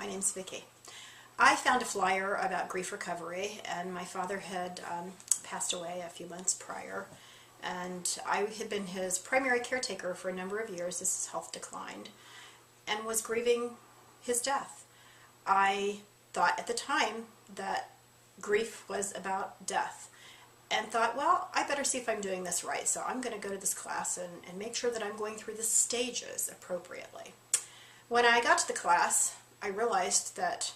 My name's Vicki. I found a flyer about grief recovery, and my father had passed away a few months prior, and I had been his primary caretaker for a number of years as his health declined, and was grieving his death. I thought at the time that grief was about death, and thought, well, I better see if I'm doing this right, so I'm going to go to this class and make sure that I'm going through the stages appropriately. When I got to the class, I realized that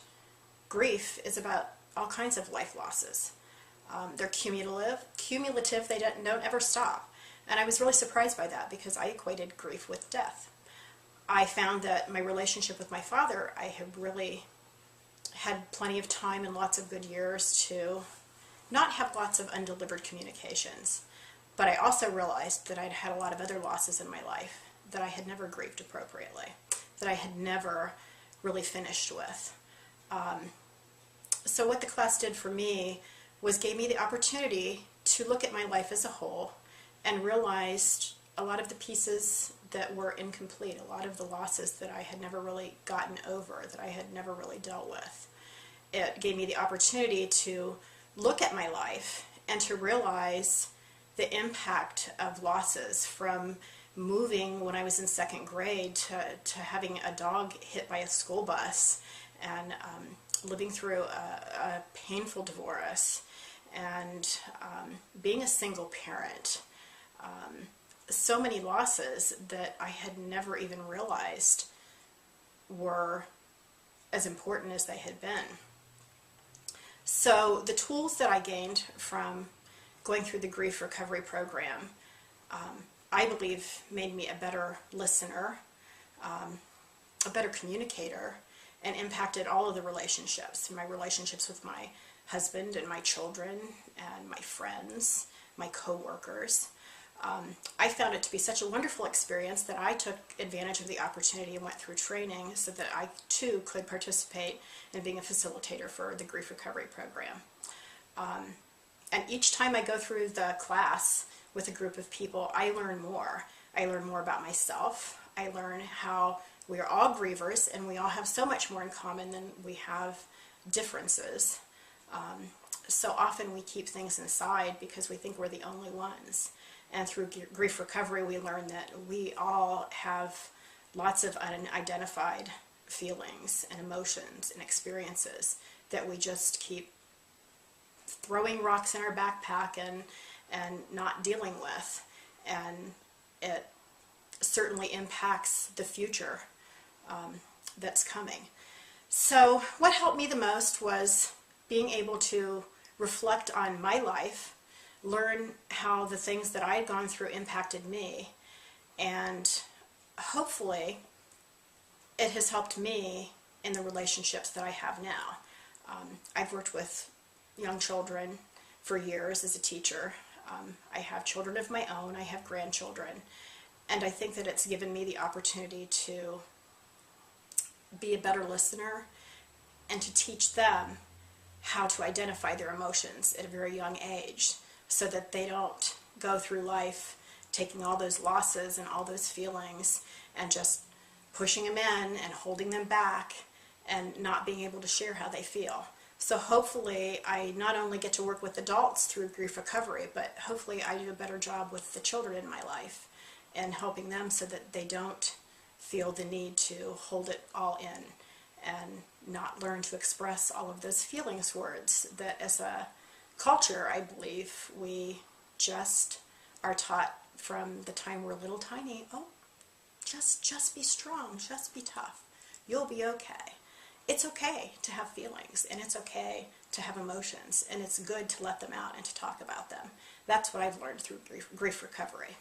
grief is about all kinds of life losses. They're cumulative, they don't ever stop. And I was really surprised by that because I equated grief with death. I found that my relationship with my father, I had really had plenty of time and lots of good years to not have lots of undelivered communications. But I also realized that I'd had a lot of other losses in my life that I had never grieved appropriately, that I had never really finished with. So what the class did for me was gave me the opportunity to look at my life as a whole and realized a lot of the pieces that were incomplete, a lot of the losses that I had never really gotten over, that I had never really dealt with. It gave me the opportunity to look at my life and to realize the impact of losses, from moving when I was in second grade to having a dog hit by a school bus, and living through a painful divorce, and being a single parent. So many losses that I had never even realized were as important as they had been. So the tools that I gained from going through the grief recovery program, I believe made me a better listener, a better communicator, and impacted all of the relationships, my relationships with my husband and my children and my friends, my co-workers. I found it to be such a wonderful experience that I took advantage of the opportunity and went through training so that I too could participate in being a facilitator for the grief recovery program. And each time I go through the class with a group of people, I learn more. I learn more about myself. I learn how we are all grievers, and we all have so much more in common than we have differences. So often we keep things inside because we think we're the only ones. And through grief recovery, we learn that we all have lots of unidentified feelings and emotions and experiences that we just keep throwing rocks in our backpack and not dealing with. And it certainly impacts the future that's coming. So what helped me the most was being able to reflect on my life, learn how the things that I had gone through impacted me, and hopefully it has helped me in the relationships that I have now. I've worked with young children for years as a teacher. I have children of my own, I have grandchildren, and I think that it's given me the opportunity to be a better listener and to teach them how to identify their emotions at a very young age, so that they don't go through life taking all those losses and all those feelings and just pushing them in and holding them back and not being able to share how they feel. So hopefully I not only get to work with adults through grief recovery, but hopefully I do a better job with the children in my life and helping them so that they don't feel the need to hold it all in and not learn to express all of those feelings words that as a culture, I believe, we just are taught from the time we're little tiny. Oh, just be strong, just be tough. You'll be okay. It's okay to have feelings, and it's okay to have emotions, and it's good to let them out and to talk about them. That's what I've learned through grief recovery.